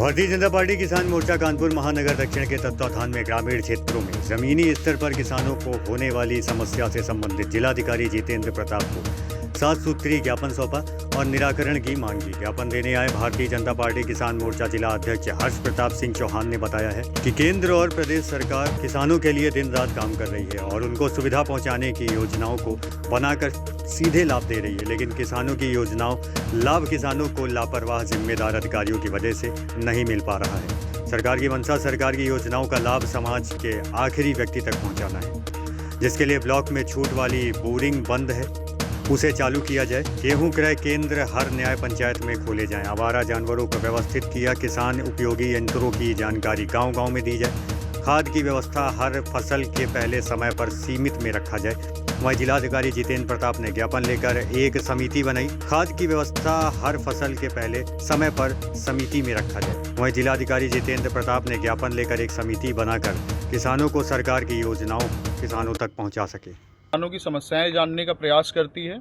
Bharatiya Janata party किसान मोर्चा कानपुर महानगर दक्षिण के तत्वावधान में ग्रामीण क्षेत्रों में जमीनी स्तर पर किसानों को होने वाली समस्या से संबंधित जिलाधिकारी जितेंद्र प्रताप को 7 सूत्रीय ज्ञापन सौंपा और निराकरण की मांग की। ज्ञापन देने आए भारतीय जनता पार्टी किसान मोर्चा जिला अध्यक्ष हर्ष प्रताप सिंह चौहान ने बताया है कि केंद्र और प्रदेश सरकार किसानों के लिए दिन रात काम कर रही है और उनको सुविधा पहुंचाने की योजनाओं को बनाकर सीधे लाभ दे रही है, लेकिन किसानों की योजनाओं लाभ किसानों को लापरवाह जिम्मेदार अधिकारियों की वजह से नहीं मिल पा रहा है। सरकार की मंशा सरकार की योजनाओं का लाभ समाज के आखिरी व्यक्ति तक पहुंचाना है, जिसके लिए ब्लॉक में छूट वाली बोरिंग बंद है उसे चालू किया जाए। गेहूं क्रय केंद्र हर न्याय पंचायत में खोले जाएं। आवारा जानवरों को व्यवस्थित किया। किसान उपयोगी यंत्रों की जानकारी गांव-गांव में दी जाए। खाद की व्यवस्था हर फसल के पहले समय पर सीमित में रखा जाए। वहीं जिलाधिकारी जितेंद्र प्रताप ने ज्ञापन लेकर एक समिति बनाई। खाद की व्यवस्था हर फसल के पहले समय पर समिति में रखा जाए। वहीं जिलाधिकारी जितेंद्र प्रताप ने ज्ञापन लेकर एक समिति बनाकर किसानों को सरकार की योजनाओं किसानों तक पहुंचा सके। किसानों की समस्याएं जानने का प्रयास करती है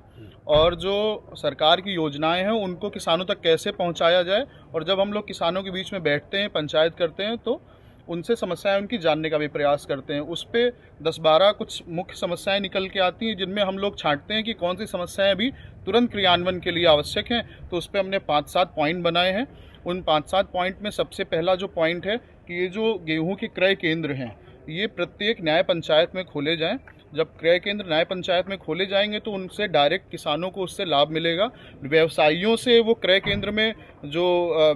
और जो सरकार की योजनाएं हैं उनको किसानों तक कैसे पहुंचाया जाए। और जब हम लोग किसानों के बीच में बैठते हैं, पंचायत करते हैं, तो उनसे समस्याएं उनकी जानने का भी प्रयास करते हैं। उस पे 10-12 कुछ मुख्य समस्याएं निकल के आती हैं, जिनमें हम लोग छांटते हैं कि कौन सी समस्याएं अभी तुरंत क्रियान्वयन के लिए आवश्यक हैं। तो उस पर हमने 5-7 पॉइंट बनाए हैं। उन 5-7 पॉइंट में सबसे पहला जो पॉइंट है कि ये जो गेहूँ के क्रय केंद्र हैं ये प्रत्येक न्याय पंचायत में खोले जाएँ। जब क्रय केंद्र न्याय पंचायत में खोले जाएंगे तो उनसे डायरेक्ट किसानों को उससे लाभ मिलेगा। व्यवसायियों से वो क्रय केंद्र में जो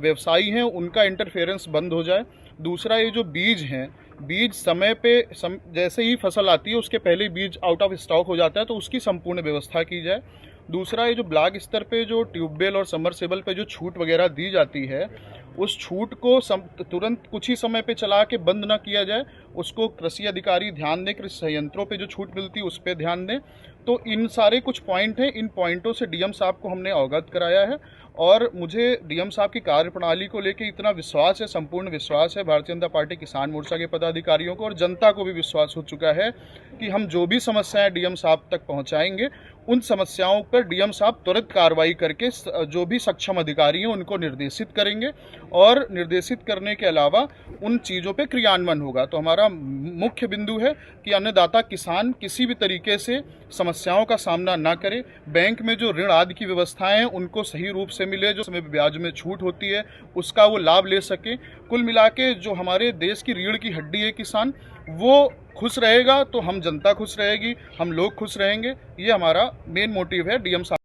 व्यवसायी हैं उनका इंटरफेरेंस बंद हो जाए। दूसरा, ये जो बीज हैं, बीज समय पे जैसे ही फसल आती है उसके पहले ही बीज आउट ऑफ स्टॉक हो जाता है, तो उसकी संपूर्ण व्यवस्था की जाए। दूसरा, ये जो ब्लॉक स्तर पे जो ट्यूबवेल और सबमर्सिबल पे जो छूट वगैरह दी जाती है उस छूट को तुरंत कुछ ही समय पे चला के बंद ना किया जाए। उसको कृषि अधिकारी ध्यान दें, कृषि संयंत्रों पे जो छूट मिलती है उस पर ध्यान दें। तो इन सारे कुछ पॉइंट हैं। इन पॉइंटों से डीएम साहब को हमने अवगत कराया है और मुझे डीएम साहब की कार्यप्रणाली को लेकर इतना विश्वास है, संपूर्ण विश्वास है भारतीय जनता पार्टी किसान मोर्चा के पदाधिकारियों को और जनता को भी विश्वास हो चुका है कि हम जो भी समस्याएं डीएम साहब तक पहुंचाएंगे उन समस्याओं पर डीएम साहब तुरंत कार्रवाई करके जो भी सक्षम अधिकारी हैं उनको निर्देशित करेंगे और निर्देशित करने के अलावा उन चीज़ों पे क्रियान्वयन होगा। तो हमारा मुख्य बिंदु है कि अन्नदाता किसान किसी भी तरीके से समस्याओं का सामना ना करे। बैंक में जो ऋण आदि की व्यवस्थाएं हैं उनको सही रूप से मिले, जो समय ब्याज में छूट होती है उसका वो लाभ ले सके। कुल मिला के जो हमारे देश की रीढ़ की हड्डी है किसान, वो खुश रहेगा तो हम जनता खुश रहेगी, हम लोग खुश रहेंगे। ये हमारा मेन मोटिव है डीएम साहब।